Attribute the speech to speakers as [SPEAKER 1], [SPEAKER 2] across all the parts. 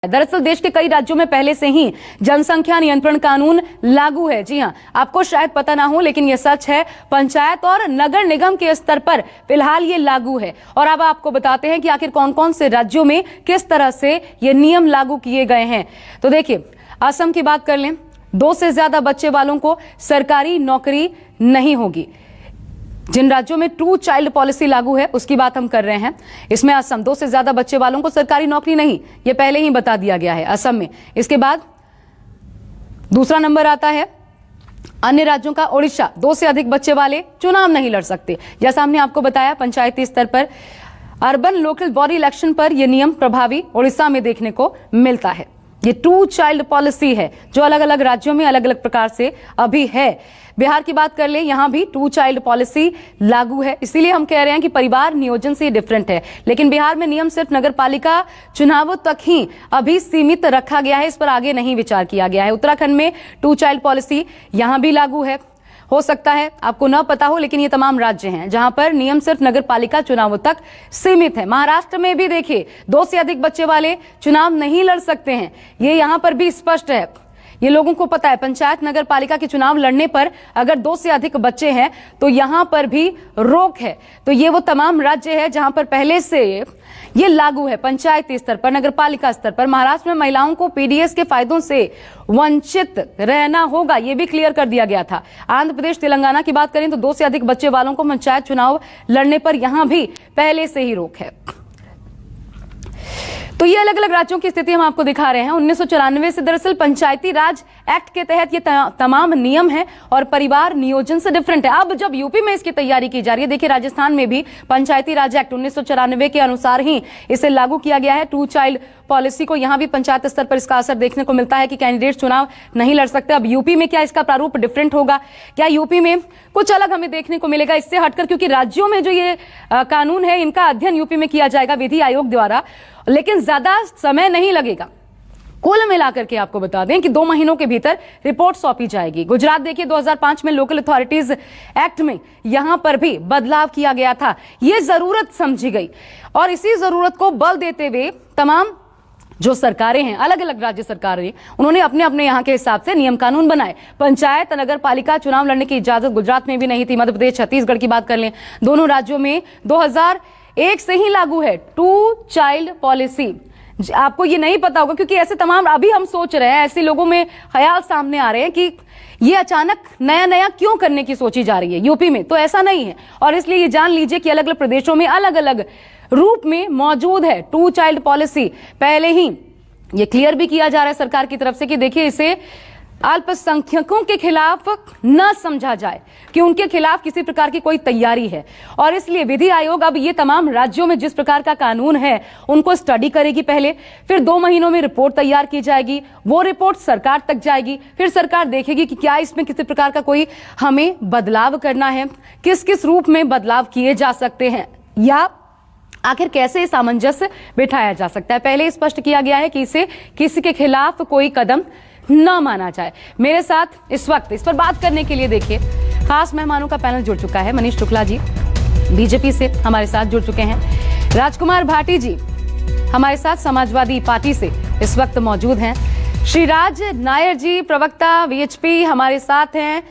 [SPEAKER 1] दरअसल देश के कई राज्यों में पहले से ही जनसंख्या नियंत्रण कानून लागू है। जी हां, आपको शायद पता ना हो लेकिन यह सच है। पंचायत और नगर निगम के स्तर पर फिलहाल ये लागू है। और अब आपको बताते हैं कि आखिर कौन कौन से राज्यों में किस तरह से ये नियम लागू किए गए हैं। तो देखिए, असम की बात कर लें, 2 से ज्यादा बच्चे वालों को सरकारी नौकरी नहीं होगी। जिन राज्यों में 2 चाइल्ड पॉलिसी लागू है उसकी बात हम कर रहे हैं। इसमें असम, 2 से ज्यादा बच्चे वालों को सरकारी नौकरी नहीं, यह पहले ही बता दिया गया है असम में। इसके बाद दूसरा नंबर आता है अन्य राज्यों का ओडिशा, 2 से अधिक बच्चे वाले चुनाव नहीं लड़ सकते। जैसा हमने आपको बताया, पंचायती स्तर पर अर्बन लोकल बॉडी इलेक्शन पर यह नियम प्रभावी ओडिशा में देखने को मिलता है। ये 2 चाइल्ड पॉलिसी है जो अलग अलग राज्यों में अलग अलग प्रकार से अभी है। बिहार की बात कर ले, यहां भी 2 चाइल्ड पॉलिसी लागू है। इसीलिए हम कह रहे हैं कि परिवार नियोजन से डिफरेंट है। लेकिन बिहार में नियम सिर्फ नगरपालिका चुनावों तक ही अभी सीमित रखा गया है, इस पर आगे नहीं विचार किया गया है। उत्तराखंड में 2 चाइल्ड पॉलिसी यहां भी लागू है। हो सकता है आपको न पता हो, लेकिन ये तमाम राज्य हैं जहां पर नियम सिर्फ नगरपालिका चुनावों तक सीमित है। महाराष्ट्र में भी देखिए, 2 से अधिक बच्चे वाले चुनाव नहीं लड़ सकते हैं। ये यहां पर भी स्पष्ट है, ये लोगों को पता है। पंचायत नगर पालिका के चुनाव लड़ने पर अगर 2 से अधिक बच्चे हैं तो यहां पर भी रोक है। तो ये वो तमाम राज्य है जहां पर पहले से ये लागू है पंचायती स्तर पर, नगर पालिका स्तर पर। महाराष्ट्र में महिलाओं को पीडीएस के फायदों से वंचित रहना होगा, यह भी क्लियर कर दिया गया था। आंध्र प्रदेश, तेलंगाना की बात करें तो 2 से अधिक बच्चे वालों को पंचायत चुनाव लड़ने पर यहां भी पहले से ही रोक है। तो ये अलग अलग राज्यों की स्थिति हम आपको दिखा रहे हैं। 1994 से दरअसल पंचायती राज एक्ट के तहत ये तमाम नियम है और परिवार नियोजन से डिफरेंट है। अब जब यूपी में इसकी तैयारी की जा रही है, देखिए राजस्थान में भी पंचायती राज एक्ट 1994 के अनुसार ही इसे लागू किया गया है, 2 चाइल्ड पॉलिसी को। यहां भी पंचायत स्तर पर इसका असर देखने को मिलता है कि कैंडिडेट चुनाव नहीं लड़ सकते। अब यूपी में क्या इसका प्रारूप डिफरेंट होगा, क्या यूपी में कुछ अलग हमें देखने को मिलेगा इससे हटकर, क्योंकि राज्यों में जो ये कानून है इनका अध्ययन यूपी में किया जाएगा विधि आयोग द्वारा, लेकिन ज्यादा समय नहीं लगेगा। कुल मिलाकर के आपको बता दें कि 2 महीनों के भीतर रिपोर्ट सौंपी जाएगी। गुजरात देखिए, 2005 में लोकल अथॉरिटीज एक्ट में यहां पर भी बदलाव किया गया था। यह जरूरत समझी गई और इसी जरूरत को बल देते हुए तमाम जो सरकारें हैं, अलग अलग राज्य सरकारें, उन्होंने अपने अपने यहाँ के हिसाब से नियम कानून बनाए। पंचायत नगर पालिका चुनाव लड़ने की इजाजत गुजरात में भी नहीं थी। मध्य प्रदेश, छत्तीसगढ़ की बात कर लें, दोनों राज्यों में 2001 से ही लागू है 2 चाइल्ड पॉलिसी। आपको ये नहीं पता होगा क्योंकि ऐसे तमाम अभी हम सोच रहे हैं, ऐसे लोगों में ख्याल सामने आ रहे हैं कि ये अचानक नया नया क्यों करने की सोची जा रही है यूपी में। तो ऐसा नहीं है और इसलिए ये जान लीजिए कि अलग अलग प्रदेशों में अलग अलग रूप में मौजूद है 2 चाइल्ड पॉलिसी। पहले ही ये क्लियर भी किया जा रहा है सरकार की तरफ से कि देखिए, इसे अल्पसंख्यकों के खिलाफ न समझा जाए कि उनके खिलाफ किसी प्रकार की कोई तैयारी है। और इसलिए विधि आयोग अब ये तमाम राज्यों में जिस प्रकार का कानून है उनको स्टडी करेगी पहले, फिर 2 महीनों में रिपोर्ट तैयार की जाएगी। वो रिपोर्ट सरकार तक जाएगी, फिर सरकार देखेगी कि क्या इसमें किसी प्रकार का कोई हमें बदलाव करना है, किस किस रूप में बदलाव किए जा सकते हैं, या आखिर कैसे सामंजस्य बिठाया जा सकता है। पहले स्पष्ट किया गया है कि इसे किसी के खिलाफ कोई कदम न माना जाए। मेरे साथ इस वक्त इस पर बात करने के लिए देखिए खास मेहमानों का पैनल जुड़ चुका है। मनीष शुक्ला जी बीजेपी से हमारे साथ जुड़ चुके हैं, राजकुमार भाटी जी हमारे साथ समाजवादी पार्टी से इस वक्त मौजूद हैं, श्रीराज नायर जी प्रवक्ता वीएचपी हमारे साथ हैं,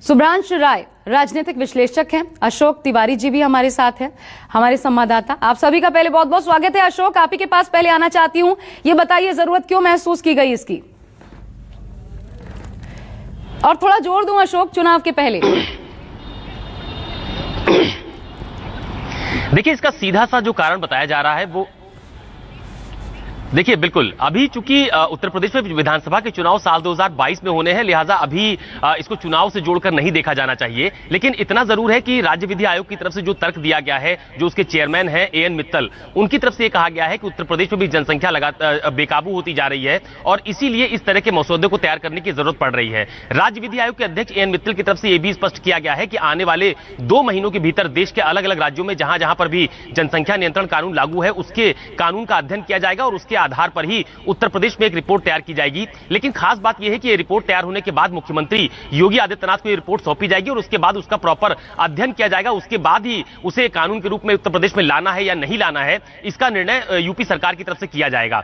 [SPEAKER 1] सुब्रांश राय राजनीतिक विश्लेषक हैं, अशोक तिवारी जी भी हमारे साथ हैं, हमारे संवाददाता। आप सभी का पहले बहुत बहुत स्वागत है। अशोक, आप ही के पास पहले आना चाहती हूं, ये बताइए जरूरत क्यों महसूस की गई इसकी, और थोड़ा जोर दूं अशोक चुनाव के पहले।
[SPEAKER 2] देखिए, इसका सीधा सा जो कारण बताया जा रहा है वो देखिए, बिल्कुल अभी चूंकि उत्तर प्रदेश में विधानसभा के चुनाव साल 2022 में होने हैं, लिहाजा अभी इसको चुनाव से जोड़कर नहीं देखा जाना चाहिए। लेकिन इतना जरूर है कि राज्य विधि आयोग की तरफ से जो तर्क दिया गया है, जो उसके चेयरमैन हैं एएन मित्तल, उनकी तरफ से यह कहा गया है कि उत्तर प्रदेश में भी जनसंख्या लगातार बेकाबू होती जा रही है और इसीलिए इस तरह के मसौदे को तैयार करने की जरूरत पड़ रही है। राज्य विधि आयोग के अध्यक्ष एएन मित्तल की तरफ से यह भी स्पष्ट किया गया है कि आने वाले 2 महीनों के भीतर देश के अलग अलग राज्यों में जहां जहां पर भी जनसंख्या नियंत्रण कानून लागू है, उसके कानून का अध्ययन किया जाएगा और उसके आधार पर ही उत्तर प्रदेश में एक रिपोर्ट तैयार की जाएगी। लेकिन खास बात यह है कि यह रिपोर्ट तैयार होने के बाद मुख्यमंत्री योगी आदित्यनाथ को यह रिपोर्ट सौंपी जाएगी और उसके बाद उसका प्रॉपर अध्ययन किया जाएगा। उसके बाद ही उसे कानून के रूप में उत्तर प्रदेश में लाना है या नहीं लाना है, इसका निर्णय यूपी सरकार की तरफ से किया जाएगा।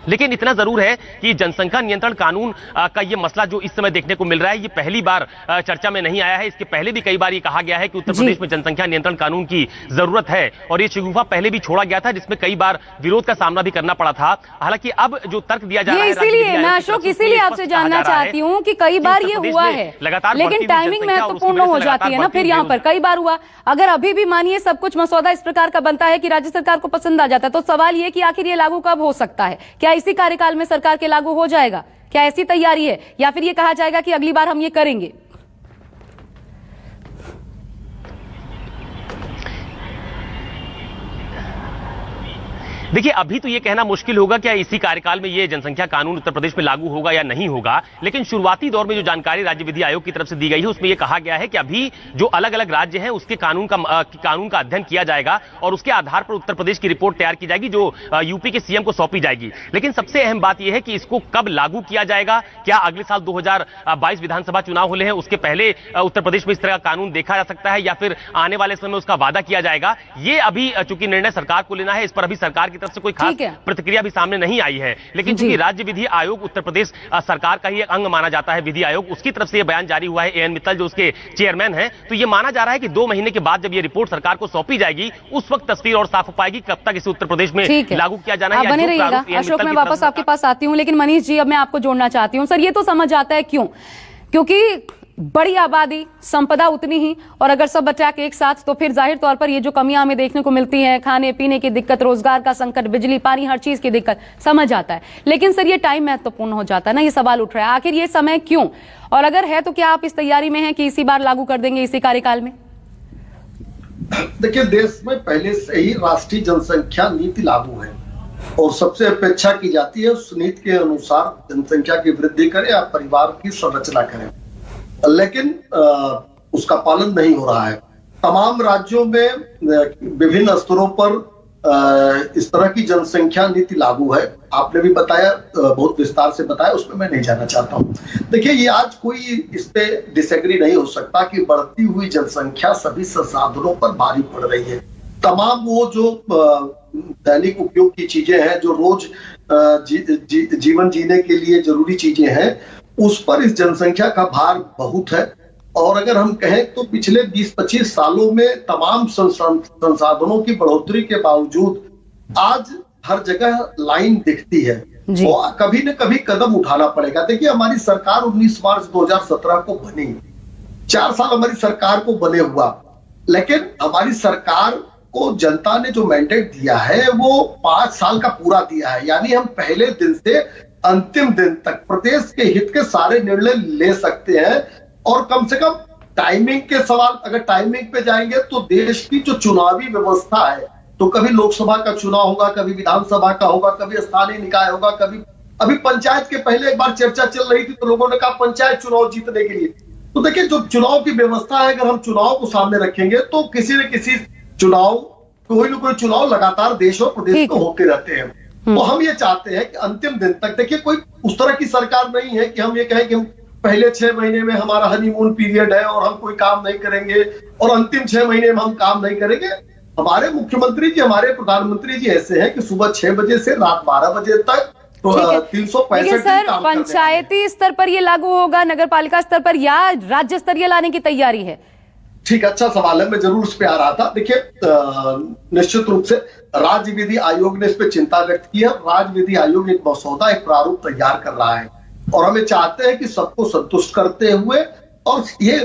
[SPEAKER 2] लेकिन इतना जरूर है कि जनसंख्या नियंत्रण कानून का ये मसला जो इस समय देखने को मिल रहा है, ये पहली बार चर्चा में नहीं आया है। इसके पहले भी कई बार ये कहा गया है कि उत्तर प्रदेश में जनसंख्या नियंत्रण कानून की जरूरत है, और ये शगुफा पहले भी छोड़ा गया था, जिसमें कई बार विरोध का सामना भी करना पड़ा था। हालांकि अब जो तर्क दिया जा रहा है,
[SPEAKER 1] इसीलिए मैं अशोक इसीलिए आपसे जानना चाहती हूँ कि कई बार ये हुआ है, लेकिन टाइमिंग महत्वपूर्ण हो जाती है ना। फिर यहाँ पर कई बार हुआ, अगर अभी भी मानिए सब कुछ मसौदा इस प्रकार का बनता है कि राज्य सरकार को पसंद आ जाता है, तो सवाल ये कि आखिर ये लागू कब हो सकता है? क्या इसी कार्यकाल में सरकार के लागू हो जाएगा? क्या ऐसी तैयारी है, या फिर ये कहा जाएगा कि अगली बार हम ये करेंगे?
[SPEAKER 2] देखिए, अभी तो ये कहना मुश्किल होगा कि इसी कार्यकाल में ये जनसंख्या कानून उत्तर प्रदेश में लागू होगा या नहीं होगा, लेकिन शुरुआती दौर में जो जानकारी राज्य विधि आयोग की तरफ से दी गई है, उसमें ये कहा गया है कि अभी जो अलग अलग राज्य हैं उसके कानून का अध्ययन किया जाएगा और उसके आधार पर उत्तर प्रदेश की रिपोर्ट तैयार की जाएगी, जो यूपी के सीएम को सौंपी जाएगी। लेकिन सबसे अहम बात यह है कि इसको कब लागू किया जाएगा, क्या अगले साल 2022 विधानसभा चुनाव होने हैं उसके पहले उत्तर प्रदेश में इस तरह का कानून देखा जा सकता है, या फिर आने वाले समय में उसका वादा किया जाएगा? ये अभी चूंकि निर्णय सरकार को लेना है, इस पर अभी सरकार तरफ से कोई खास प्रतिक्रिया भी सामने नहीं आई है। लेकिन चूंकि राज्य विधि आयोग उत्तर प्रदेश सरकार का ही एक अंग माना जाता है, विधि आयोग, उसकी तरफ से यह बयान जारी हुआ है, एएन मित्तल जो उसके चेयरमैन हैं, तो यह माना जा रहा है कि 2 महीने के बाद जब यह रिपोर्ट सरकार को सौंपी जाएगी, उस वक्त तस्वीर और साफ हो पाएगी कब तक इसे उत्तर प्रदेश में लागू किया जाना है।
[SPEAKER 1] बने रहिएगा अशोक, मैं वापस आपके पास आती हूँ, लेकिन मनीष जी अब मैं आपको जोड़ना चाहती हूँ। सर, ये तो समझ आता है क्योंकि बड़ी आबादी, संपदा उतनी ही, और अगर सब अटैक एक साथ, तो फिर जाहिर तौर पर ये जो कमियां हमें देखने को मिलती हैं, खाने पीने की दिक्कत, रोजगार का संकट, बिजली पानी, हर चीज की दिक्कत, समझ आता है। लेकिन सर, ये टाइम महत्वपूर्ण हो जाता है ना, ये सवाल उठ रहा है, आखिर ये समय क्यों? और अगर है तो क्या आप इस तैयारी में हैं कि इसी बार लागू कर देंगे, इसी कार्यकाल में?
[SPEAKER 3] देखिए, देश में पहले से ही राष्ट्रीय जनसंख्या नीति लागू है और सबसे अपेक्षा की जाती है उस नीति के अनुसार जनसंख्या की वृद्धि करें या परिवार की संरचना करें, लेकिन उसका पालन नहीं हो रहा है। तमाम राज्यों में विभिन्न स्तरों पर इस तरह की जनसंख्या नीति लागू है। आपने भी बताया, बहुत विस्तार से बताया, उसमें मैं नहीं जाना चाहता हूं। देखिए, ये आज कोई इस पे डिसएग्री नहीं हो सकता कि बढ़ती हुई जनसंख्या सभी संसाधनों पर भारी पड़ रही है। तमाम वो जो दैनिक उपयोग की चीजें हैं, जो रोज जीवन जीने के लिए जरूरी चीजें हैं, उस पर इस जनसंख्या का भार बहुत है। और अगर हम कहें तो पिछले 20-25 सालों में तमाम संसाधनों की बढ़ोतरी के बावजूद आज हर जगह लाइन दिखती है, और कभी न कभी कदम उठाना पड़ेगा। देखिए, हमारी सरकार 19 मार्च 2017 को बनी, 4 साल हमारी सरकार को बने हुआ, लेकिन हमारी सरकार को जनता ने जो मैंडेट दिया है वो 5 साल का पूरा दिया है। यानी हम पहले दिन से अंतिम दिन तक प्रदेश के हित के सारे निर्णय ले सकते हैं। और कम से कम टाइमिंग के सवाल, अगर टाइमिंग पे जाएंगे तो देश की जो चुनावी व्यवस्था है, तो कभी लोकसभा का चुनाव होगा, कभी विधानसभा का होगा, कभी स्थानीय निकाय होगा, कभी अभी पंचायत के पहले एक बार चर्चा चल रही थी तो लोगों ने कहा पंचायत चुनाव जीतने के लिए। तो देखिए, जो चुनाव की व्यवस्था है, अगर हम चुनाव को सामने रखेंगे तो किसी न किसी चुनाव, कोई न कोई चुनाव लगातार देश और प्रदेश को होते रहते हैं। तो हम ये चाहते हैं कि अंतिम दिन तक, देखिए, कोई उस तरह की सरकार नहीं है कि हम ये कहें कि हम पहले 6 महीने में हमारा हनीमून पीरियड है और हम कोई काम नहीं करेंगे और अंतिम 6 महीने में हम काम नहीं करेंगे। हमारे मुख्यमंत्री जी, हमारे प्रधानमंत्री जी ऐसे हैं कि सुबह 6 बजे से रात 12 बजे तक 365
[SPEAKER 1] सर, पंचायती स्तर पर ये लागू होगा, नगर पालिका स्तर पर, या राज्य स्तरीय लाने की तैयारी है?
[SPEAKER 3] ठीक, अच्छा सवाल है, मैं जरूर उस पर आ रहा था। देखिए, निश्चित रूप से राज्य विधि आयोग ने इस पर चिंता व्यक्त की है। राज्य विधि आयोग एक मसौदा, एक प्रारूप तैयार कर रहा है और हमें चाहते हैं कि सबको संतुष्ट करते हुए और ये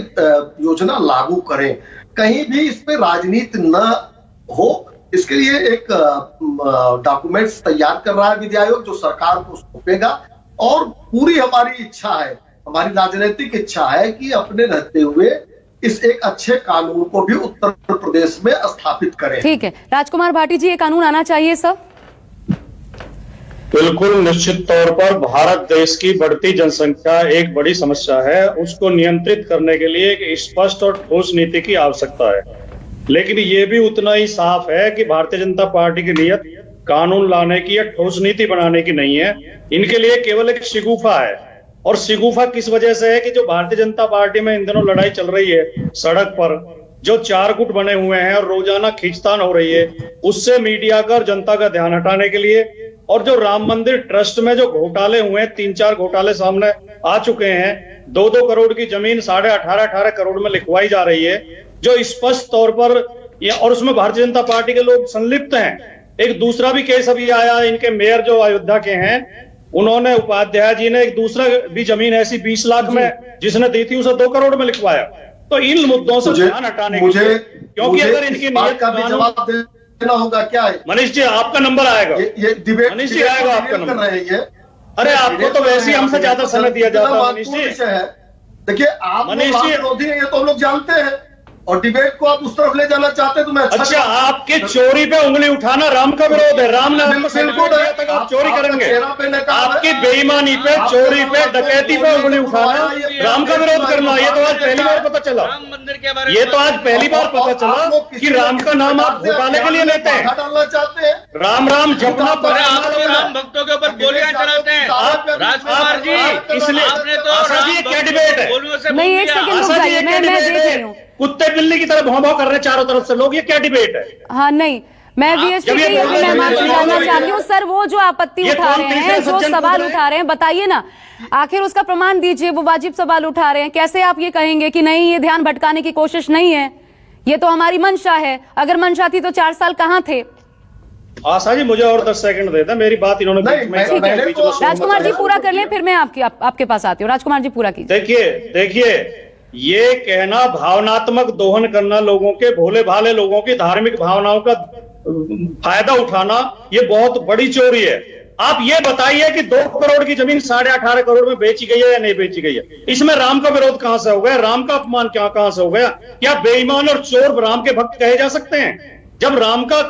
[SPEAKER 3] योजना लागू करें, कहीं भी इस पे राजनीति न हो। इसके लिए एक डॉक्यूमेंट्स तैयार कर रहा है विधि आयोग, जो सरकार को सौंपेगा। और पूरी हमारी इच्छा है, हमारी राजनीतिक इच्छा है कि अपने रहते हुए इस एक अच्छे कानून को भी उत्तर प्रदेश में स्थापित करें।
[SPEAKER 1] ठीक है, राजकुमार भाटी जी, ये कानून आना चाहिए सब?
[SPEAKER 4] बिल्कुल, निश्चित तौर पर भारत देश की बढ़ती जनसंख्या एक बड़ी समस्या है। उसको नियंत्रित करने के लिए एक स्पष्ट और ठोस नीति की आवश्यकता है। लेकिन ये भी उतना ही साफ है कि भारतीय जनता पार्टी की नीयत कानून लाने की या ठोस नीति बनाने की नहीं है। इनके लिए केवल एक शिगुफा है। और शिगुफा किस वजह से है कि जो भारतीय जनता पार्टी में इन दिनों लड़ाई चल रही है सड़क पर, जो 4 गुट बने हुए हैं और रोजाना खींचतान हो रही है, उससे मीडिया का और जनता का ध्यान हटाने के लिए और जो राम मंदिर ट्रस्ट में जो घोटाले हुए हैं, 3-4 घोटाले सामने आ चुके हैं, 2-2 करोड़ की जमीन 18.5 करोड़ में लिखवाई जा रही है, जो स्पष्ट तौर पर, और उसमें भारतीय जनता पार्टी के लोग संलिप्त हैं। एक दूसरा भी केस अभी आया, इनके मेयर जो अयोध्या के हैं, उन्होंने, उपाध्याय जी ने एक दूसरा भी जमीन ऐसी 20 लाख में जिसने दी थी, उसे 2 करोड़ में लिखवाया। तो इन मुद्दों से ध्यान हटाने के लिए, क्योंकि अगर इनकी नीयत
[SPEAKER 3] का भी जवाब देना होगा। क्या है
[SPEAKER 4] मनीष जी, आपका नंबर आएगा,
[SPEAKER 3] ये डिबेट
[SPEAKER 4] मनीष जी आएगा आपका नंबर।
[SPEAKER 3] कर रहे हैं।
[SPEAKER 4] अरे आपको तो वैसे ही हमसे ज्यादा समय दिया जाता है मनीष जी।
[SPEAKER 3] देखिए, आप विरोधी हैं, ये तो हम लोग जानते हैं, और डिबेट को आप उस तरफ ले जाना चाहते हैं तो मैं
[SPEAKER 4] अच्छा, आपके चोरी पे उंगली उठाना राम का विरोध है। राम ने आपको सर्टिफिकेट तक आप चोरी करेंगे। आपकी बेईमानी पे, चोरी पे, डकैती पे उंगली उठाना राम का विरोध करना, ये तो आज पहली बार पता चला। ये तो आज पहली बार पता चला कि राम का नाम आप घोटाले के लिए लेते हैं।
[SPEAKER 3] डालना चाहते हैं,
[SPEAKER 4] राम राम जपना पड़े,
[SPEAKER 5] राम भक्तों के ऊपर गोलियां चलाते हैं राजकुमार जी।
[SPEAKER 4] इसलिए
[SPEAKER 5] आपने तो
[SPEAKER 4] क्या डिबेट है?
[SPEAKER 1] नहीं, एक सेकंड रुक जाइए, मैं देख रही हूँ।
[SPEAKER 4] कुत्ते बिल्ली की तरह भौं-भौं कर रहे हैं चारों तरफ से लोग, ये क्या डिबेट है?
[SPEAKER 1] हाँ, नहीं, मैं वीएसपी के मेहमान से जानना चाहती हूँ सर, वो जो आपत्ति उठा रहे हैं, जो सवाल उठा रहे हैं, बताइए ना, आखिर उसका प्रमाण दीजिए। वो वाजिब सवाल उठा रहे हैं, कैसे आप ये कहेंगे कि नहीं, ये ध्यान भटकाने की कोशिश नहीं है, ये तो हमारी मंशा है? अगर मंशा थी तो 4 साल कहाँ थे?
[SPEAKER 4] आशा जी, मुझे और 10 सेकंड देता, मेरी बात इन्होंने
[SPEAKER 1] राजकुमार जी पूरा कर लें, फिर मैं आपके पास आती हूँ। राजकुमार जी पूरा कीजिए।
[SPEAKER 4] देखिए, ये कहना, भावनात्मक दोहन करना, लोगों के, भोले भाले लोगों की धार्मिक भावनाओं का फायदा उठाना, ये बहुत बड़ी चोरी है। आप ये बताइए कि 2 करोड़ की जमीन 18.5 करोड़ में बेची गई है या नहीं बेची गई है? इसमें राम का विरोध कहां से हो गया? राम का अपमान कहां से हो गया? क्या बेईमान और चोर राम के भक्त कहे जा सकते हैं? जब राम का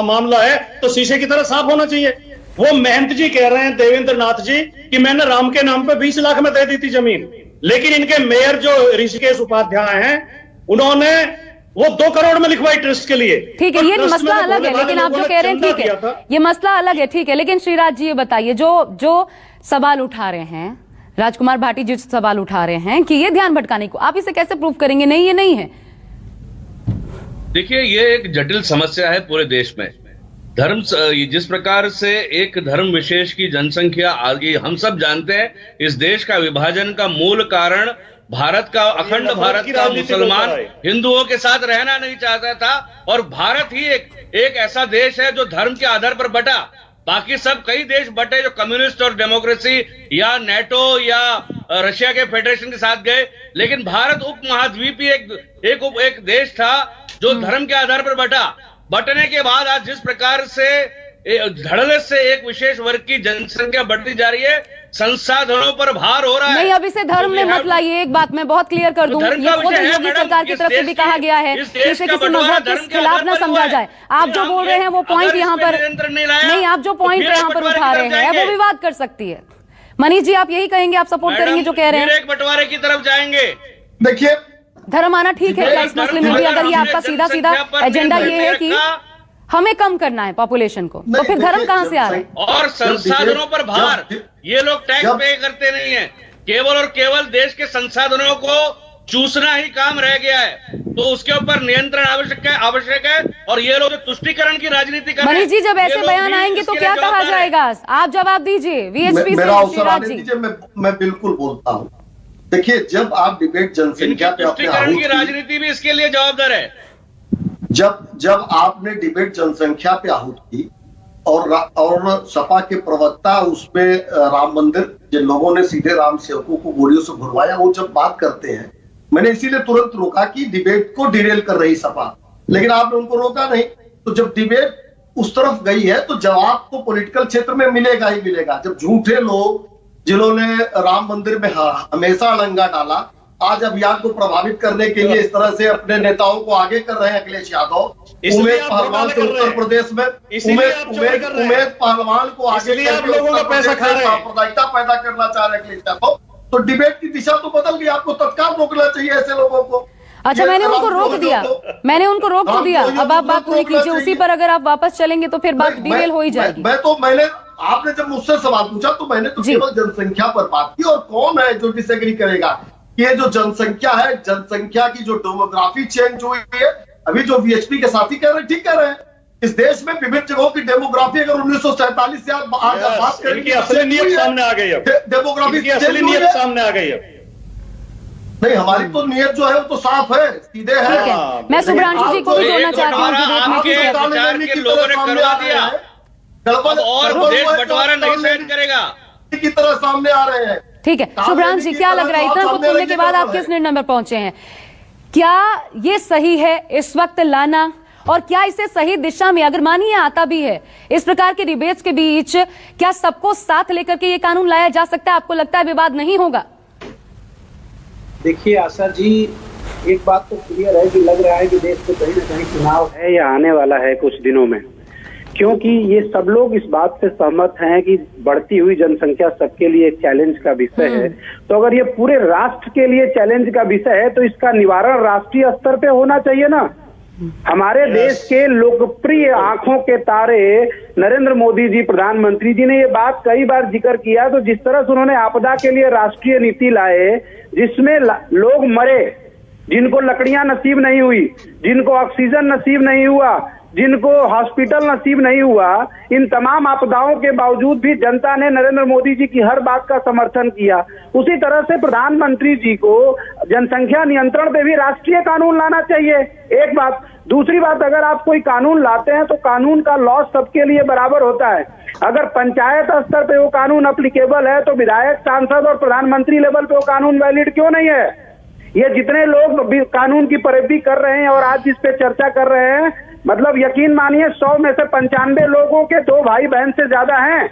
[SPEAKER 4] मामला है तो शीशे की तरह साफ होना चाहिए। वो महंत जी कह रहे हैं, देवेंद्र नाथ जी, कि मैंने राम के नाम पे 20 लाख में दे दी थी जमीन, लेकिन इनके मेयर जो ऋषिकेश उपाध्याय हैं, उन्होंने वो 2 करोड़ में लिखवाई ट्रस्ट के लिए।
[SPEAKER 1] ठीक है, ये मसला अलग है, लेकिन आप जो कह रहे हैं ठीक है, ये मसला अलग है, ठीक है। लेकिन श्रीराज जी ये बताइए, जो सवाल उठा रहे हैं राजकुमार भाटी जी, सवाल उठा रहे हैं कि ये ध्यान भटकाने को, आप इसे कैसे प्रूव करेंगे? नहीं, ये नहीं है।
[SPEAKER 5] देखिए, ये एक जटिल समस्या है पूरे देश में। धर्म, जिस प्रकार से एक धर्म विशेष की जनसंख्या आगे, हम सब जानते हैं, इस देश का विभाजन का मूल कारण भारत का, अखंड भारत का मुसलमान हिंदुओं के साथ रहना नहीं चाहता था, और भारत ही एक ऐसा देश है जो धर्म के आधार पर बटा। बाकी सब कई देश बटे जो कम्युनिस्ट और डेमोक्रेसी या नेटो या रशिया के फेडरेशन के साथ गए, लेकिन भारत उपमहाद्वीपीय एक देश था जो धर्म के आधार पर बटा। बटने के बाद आज जिस प्रकार से धड़ल्ले से एक विशेष वर्ग की जनसंख्या बढ़ती जा रही है, संसाधनों पर भार हो रहा है।
[SPEAKER 1] नहीं, अब इसे धर्म में मत लाइए। एक बात मैं बहुत क्लियर कर दूं, ये खुद योगी सरकार की तरफ से भी कहा गया है, इसे किसी मजहब के खिलाफ ना समझा जाए। आप जो बोल रहे हैं वो पॉइंट यहाँ पर नहीं, आप जो पॉइंट यहाँ पर उठा रहे हैं वो विवाद कर सकती है। मनीष जी, आप यही कहेंगे, आप सपोर्ट करेंगे जो कह रहे हैं?
[SPEAKER 5] एक बंटवारे की तरफ जाएंगे।
[SPEAKER 3] देखिए,
[SPEAKER 1] धर्म आना ठीक है क्या इस मसले में भी? अगर ये आपका सीधा सीधा एजेंडा ये है कि हमें कम करना है पॉपुलेशन को, तो फिर धर्म कहां से आ रहा है?
[SPEAKER 5] और संसाधनों पर भार, ये लोग टैक्स पे करते नहीं है, केवल और केवल देश के संसाधनों को चूसना ही काम रह गया है, तो उसके ऊपर नियंत्रण आवश्यक है। और ये लोग तुष्टीकरण की राजनीति कर रहे हैं।
[SPEAKER 1] मनीष जी, जब ऐसे बयान आएंगे तो क्या कहा जाएगा? आप जवाब दीजिए वीएचपी से। श्रीराज जी,
[SPEAKER 3] मैं बिल्कुल बोलता हूँ। देखिए, जब आप डिबेट जनसंख्या पे
[SPEAKER 5] तुष्टीकरण की राजनीति भी इसके लिए जवाबदार है।
[SPEAKER 3] जब आपने डिबेट जनसंख्या पे आहूत की और सपा के प्रवक्ता उसमें राम मंदिर, जिन लोगों ने सीधे राम सेवकों को गोलियों से भुलवाया, वो जब बात करते हैं, मैंने इसीलिए तुरंत रोका कि डिबेट को डिरेल कर रही सपा, लेकिन आपने उनको रोका नहीं। तो जब डिबेट उस तरफ गई है तो जवाब तो पॉलिटिकल क्षेत्र में मिलेगा ही मिलेगा। जब झूठे लोग जिन्होंने राम मंदिर में हमेशा अड़ंगा डाला, आज अभियान को प्रभावित करने के लिए इस तरह से अपने नेताओं को आगे कर रहे हैं अखिलेश यादव, उमेद पहलवान से उत्तर प्रदेश में, उमेद पहलवान को आगे सांप्रदायिकता पैदा करना चाह रहे हैं अखिलेश यादव, तो डिबेट की दिशा तो बदल गई। आपको तत्काल रोकना चाहिए ऐसे लोगों को।
[SPEAKER 1] अच्छा, मैंने उनको रोक दिया, मैंने उनको रोक तो दिया, अब आप बात पूरी कीजिए। उसी पर अगर आप वापस चलेंगे तो फिर बात डिटेल हो ही जाएगी।
[SPEAKER 3] मैंने आपने जब मुझसे सवाल पूछा तो मैंने तो केवल जनसंख्या पर बात की, और कौन है जो डिसएग्री करेगा? ये जो जनसंख्या है, जनसंख्या की जो डेमोग्राफी चेंज हुई है, अभी जो वीएचपी के साथी कह रहे हैं, ठीक कह रहे हैं इस देश में विभिन्न जगहों की डेमोग्राफी अगर 1947 से आप बात करें,
[SPEAKER 4] इनकी असली नीयत सामने आ गई। अब
[SPEAKER 3] डेमोग्राफी
[SPEAKER 4] की असली नीयत सामने आ गई। अब
[SPEAKER 3] नहीं, हमारी तो नीयत जो है वो तो साफ है, सीधे है।
[SPEAKER 1] मैं शुभ्रांशु जी को भी जोड़ना चाहती हूँ
[SPEAKER 5] के लोगों ने करवा दिया, और देश बंटवारा नहीं सहन करेगा
[SPEAKER 3] की तरह सामने आ रहे हैं।
[SPEAKER 1] ठीक है शुभ्रांशु जी, क्या लग रहा है इतना कुछ सुनने के बाद आप किस निर्णय पर पहुंचे हैं? क्या ये सही है इस वक्त लाना, और क्या इसे सही दिशा में अगर मानिए आता भी है इस प्रकार के डिबेट्स के बीच, क्या सबको साथ लेकर के ये कानून लाया जा सकता है? आपको लगता है विवाद नहीं होगा?
[SPEAKER 6] देखिए आशा जी, एक बात तो क्लियर है कि लग रहा है कि देश में कहीं ना कहीं चुनाव है या आने वाला है कुछ दिनों में, क्योंकि ये सब लोग इस बात से सहमत हैं कि बढ़ती हुई जनसंख्या सबके लिए एक चैलेंज का विषय है। तो अगर ये पूरे राष्ट्र के लिए चैलेंज का विषय है तो इसका निवारण राष्ट्रीय स्तर पे होना चाहिए ना। हमारे देश के लोकप्रिय आंखों के तारे नरेंद्र मोदी जी, प्रधानमंत्री जी ने ये बात कई बार जिक्र किया। तो जिस तरह से उन्होंने आपदा के लिए राष्ट्रीय नीति लाए, जिसमें लोग मरे, जिनको लकड़ियां नसीब नहीं हुई, जिनको ऑक्सीजन नसीब नहीं हुआ, जिनको हॉस्पिटल नसीब नहीं हुआ, इन तमाम आपदाओं के बावजूद भी जनता ने नरेंद्र मोदी जी की हर बात का समर्थन किया। उसी तरह से प्रधानमंत्री जी को जनसंख्या नियंत्रण पे भी राष्ट्रीय कानून लाना चाहिए, एक बात। दूसरी बात, अगर आप कोई कानून लाते हैं तो कानून का लॉस सबके लिए बराबर होता है। अगर पंचायत स्तर पे वो कानून अप्लीकेबल है तो विधायक, सांसद और प्रधानमंत्री लेवल पे वो कानून वैलिड क्यों नहीं है? ये जितने लोग कानून की पैरवी कर रहे हैं और आज इस पे चर्चा कर रहे हैं, मतलब यकीन मानिए 100 में से 95 लोगों के 2 भाई बहन से ज्यादा हैं।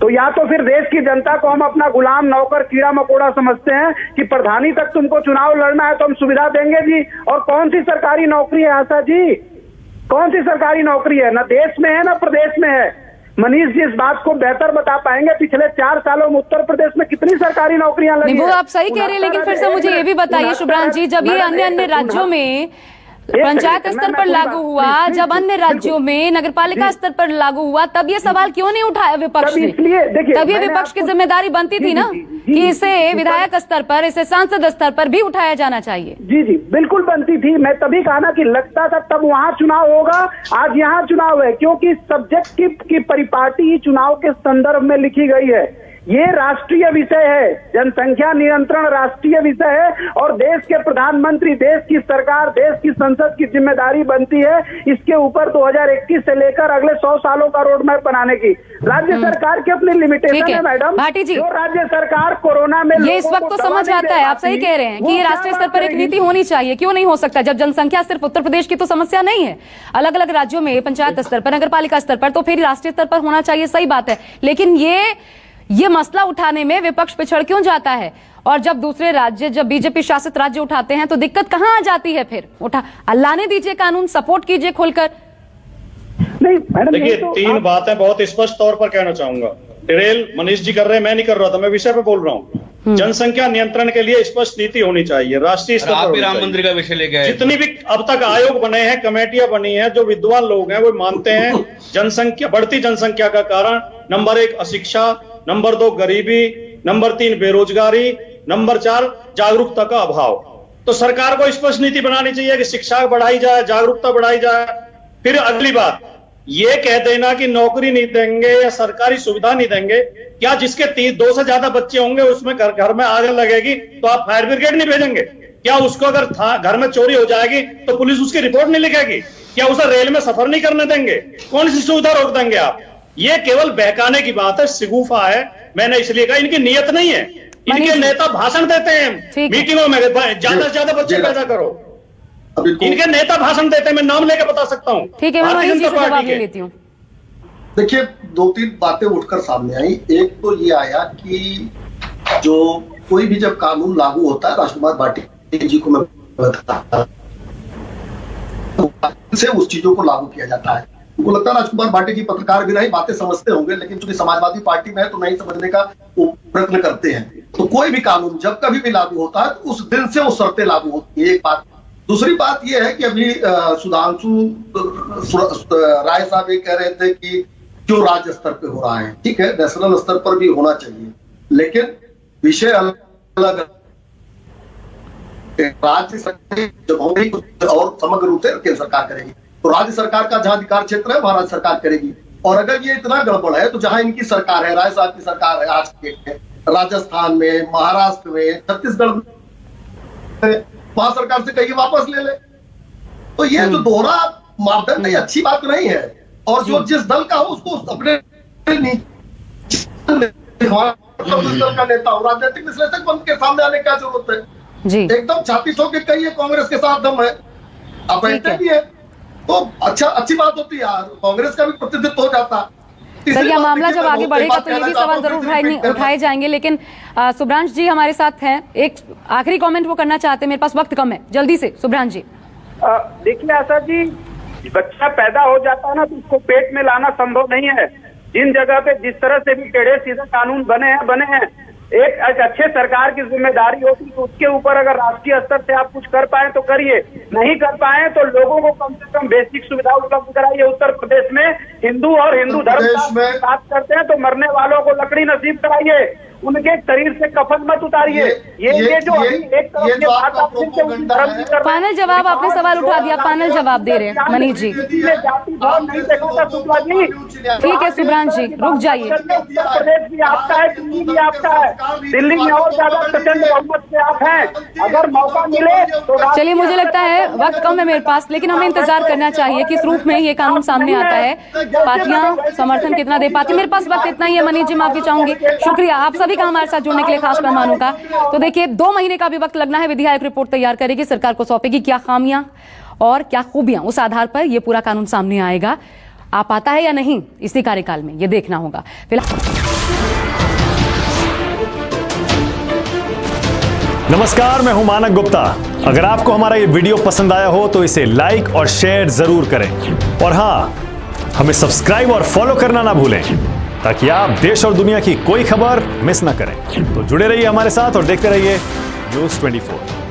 [SPEAKER 6] तो या तो फिर देश की जनता को हम अपना गुलाम, नौकर, कीड़ा मकोड़ा समझते हैं कि प्रधानी तक तुमको चुनाव लड़ना है तो हम सुविधा देंगे जी। और कौन सी सरकारी नौकरी है आशा जी? कौन सी सरकारी नौकरी है? ना देश में है ना प्रदेश में है। मनीष जी इस बात को बेहतर बता पाएंगे, पिछले 4 सालों में उत्तर प्रदेश में कितनी सरकारी नौकरियां लगी?
[SPEAKER 1] वो आप सही कह रहे हैं, लेकिन फिर से मुझे ये भी बताइए शुभ्रांशु जी, जब ये अन्य राज्यों में पंचायत स्तर पर लागू हुआ, जब अन्य राज्यों में नगरपालिका स्तर पर लागू हुआ, तब ये सवाल क्यों नहीं उठाया विपक्ष ने? तब ये विपक्ष की जिम्मेदारी बनती थी ना कि इसे विधायक स्तर पर, इसे सांसद स्तर पर भी उठाया जाना चाहिए।
[SPEAKER 6] जी जी बिल्कुल बनती थी। मैं तभी कहा ना कि लगता था तब वहाँ चुनाव होगा, आज यहाँ चुनाव है, क्योंकि सब्जेक्ट की परिपाटी ही चुनाव के संदर्भ में लिखी गई है। ये राष्ट्रीय विषय है, जनसंख्या नियंत्रण राष्ट्रीय विषय है, और देश के प्रधानमंत्री, देश की सरकार, देश की संसद की जिम्मेदारी बनती है इसके ऊपर 2021 से लेकर अगले 100 सालों का रोड मैप बनाने की। राज्य सरकार की अपनी लिमिटेशन है मैडम
[SPEAKER 1] भाटी जी।
[SPEAKER 6] जो राज्य सरकार कोरोना में
[SPEAKER 1] ये इस वक्त तो समझ आता है, आप सही कह रहे हैं कि ये राष्ट्रीय स्तर पर एक नीति होनी चाहिए। क्यों नहीं हो सकता जब जनसंख्या सिर्फ उत्तर प्रदेश की तो समस्या नहीं है, अलग अलग राज्यों में पंचायत स्तर पर, नगरपालिका स्तर पर, तो फिर राष्ट्रीय स्तर पर होना चाहिए, सही बात है। लेकिन ये मसला उठाने में विपक्ष पिछड़ क्यों जाता है? और जब दूसरे राज्य, जब बीजेपी शासित राज्य उठाते हैं तो दिक्कत कहां आ जाती है? फिर लाने दीजिए कानून, सपोर्ट कीजिए खोलकर।
[SPEAKER 6] नहीं मैडम,
[SPEAKER 4] देखिए 3 बातें बहुत स्पष्ट तौर पर कहना चाहूंगा। डिरेल मनीष जी कर रहे हैं, मैं नहीं कर रहा था, मैं विषय पे बोल रहा हूँ। जनसंख्या नियंत्रण के लिए स्पष्ट नीति होनी चाहिए, राष्ट्रीय स्तर पर।
[SPEAKER 5] राम मंदिर का विषय लेके आए।
[SPEAKER 4] जितनी भी अब तक आयोग बने हैं, कमेटियां बनी हैं, जो विद्वान लोग हैं वो मानते हैं जनसंख्या, बढ़ती जनसंख्या का कारण नंबर 1 अशिक्षा, नंबर 2 गरीबी, नंबर 3 बेरोजगारी, नंबर 4 जागरूकता का अभाव। तो सरकार को स्पष्ट नीति बनानी चाहिए कि शिक्षा बढ़ाई जाए, जागरूकता बढ़ाई जाए। फिर अगली बात, ये कह देना कि नौकरी नहीं देंगे या सरकारी सुविधा नहीं देंगे, क्या जिसके 2 से ज्यादा बच्चे होंगे उसमें घर में आग लगेगी तो आप फायर ब्रिगेड नहीं भेजेंगे? क्या उसको अगर घर में चोरी हो जाएगी तो पुलिस उसकी रिपोर्ट नहीं लिखेगी? क्या उसे रेल में सफर नहीं करने देंगे? कौन सी सुविधा रोक देंगे आप? ये केवल बहकाने की बात है, शिगुफा है। मैंने इसलिए कहा इनकी नियत नहीं है। इनके नेता भाषण देते हैं मीटिंगों में, ज्यादा से ज्यादा बच्चे पैदा करो। इनके नेता भाषण देते हैं, मैं नाम लेकर बता सकता हूँ।
[SPEAKER 1] ठीक है, मैं वहीं से जवाब ले लेती हूँ।
[SPEAKER 3] देखिए 2-3 बातें उठकर सामने आई। एक तो ये आया कि जो कोई भी जब कानून लागू होता है, राजकुमार भाटी जी को मैं बताता से उस चीजों को लागू किया जाता है। उनको लगता है राजकुमार भाटी जी पत्रकार भी नहीं, बातें समझते होंगे, लेकिन चूंकि समाजवादी पार्टी में है तो नहीं समझने का वो प्रयत्न करते हैं। तो कोई भी कानून जब कभी भी लागू होता है तो उस दिन से वो शर्तें लागू होती है, एक बात। दूसरी बात ये है कि अभी सुधांशु राय साहब ये कह रहे थे कि क्यों राज्य स्तर पे हो रहा है। ठीक है, नेशनल स्तर पर भी होना चाहिए, लेकिन विषय अलग। राज्य सरकार जब होगी और समग्र रूप से केंद्र सरकार करेगी। तो राज्य सरकार का जहां अधिकार क्षेत्र है वहां राज्य सरकार करेगी। और अगर ये इतना गड़बड़ है तो जहां इनकी सरकार है, राय साहब की सरकार है आज के राजस्थान में, महाराष्ट्र में, छत्तीसगढ़ में, वहां सरकार से कहिए वापस ले ले। तो ये जो दोहरा मापदंड है अच्छी बात नहीं है। और जो जिस दल का हो उसको अपने दल का नेता हो, राजनीतिक विश्लेषक बन के सामने आने की जरूरत है
[SPEAKER 1] जी।
[SPEAKER 3] एकदम छाती ठोक के कहिए कांग्रेस के साथ दम है, आप ऐसे भी है तो अच्छी बात होती है, कांग्रेस का भी प्रतिनिधित्व हो जाता।
[SPEAKER 1] सर, यह मामला जब आगे बढ़ेगा तो ये भी सवाल जरूर उठाए जाएंगे, लेकिन सुभ्रांश जी हमारे साथ हैं, एक आखिरी कमेंट वो करना चाहते हैं, मेरे पास वक्त कम है, जल्दी से सुभ्रांश जी।
[SPEAKER 6] देखिए आशा जी, बच्चा पैदा हो जाता है ना तो उसको पेट में लाना संभव नहीं है। जिन जगह पे जिस तरह से भी टेढ़े सीधे कानून बने हैं, एक अच्छे सरकार की जिम्मेदारी होती है उसके ऊपर अगर राष्ट्रीय स्तर से आप कुछ कर पाए तो करिए, नहीं कर पाए तो लोगों को कम से कम बेसिक सुविधा उपलब्ध कराइए। उत्तर प्रदेश में हिंदू और हिंदू धर्म का बात करते हैं तो मरने वालों को लकड़ी नसीब कराइए, उनके शरीर से कफन मत उतारिए। ये जो अभी एक तरफ के बात आप फिर से उसी धर्म की कर रहे हैं।
[SPEAKER 1] फाइनल जवाब, आपने सवाल उठा दिया, फाइनल जवाब दे रहे हैं मनीष जी।
[SPEAKER 6] जाति भाव नहीं देखा था शुक्ला जी।
[SPEAKER 1] ठीक है सुभ्रांश जी, रुक जाइए।
[SPEAKER 6] उत्तर प्रदेश भी आपका है, दिल्ली भी आपका है, दिल्ली में और ज्यादा प्रचंड बहुमत से आप हैं, अगर मौका मिले तो।
[SPEAKER 1] चलिए, मुझे लगता है वक्त कम है मेरे पास, लेकिन हमें इंतजार करना चाहिए किस रूप में ये कानून सामने आता है, पार्टियां समर्थन कितना दे पाती। मेरे पास वक्त इतना ही है मनीष जी, माफी चाहूंगी। शुक्रिया आप सभी का हमारे साथ जुड़ने के लिए, खास मेहमानों का। तो देखिए 2 महीने का भी वक्त लगना है, विधि आयोग रिपोर्ट तैयार करेगी, सरकार को सौंपेगी, क्या खामियां और क्या खूबियां, उस आधार पर यह पूरा कानून सामने आएगा। आ पाता है या नहीं इसी कार्यकाल में, यह देखना होगा। फिलहाल
[SPEAKER 7] नमस्कार, मैं हूं मानक गुप्ता। अगर आपको हमारा ये वीडियो पसंद आया हो तो इसे लाइक और शेयर जरूर करें, और हां, हमें सब्सक्राइब और फॉलो करना ना भूलें ताकि आप देश और दुनिया की कोई खबर मिस ना करें। तो जुड़े रहिए हमारे साथ और देखते रहिए न्यूज़ 24।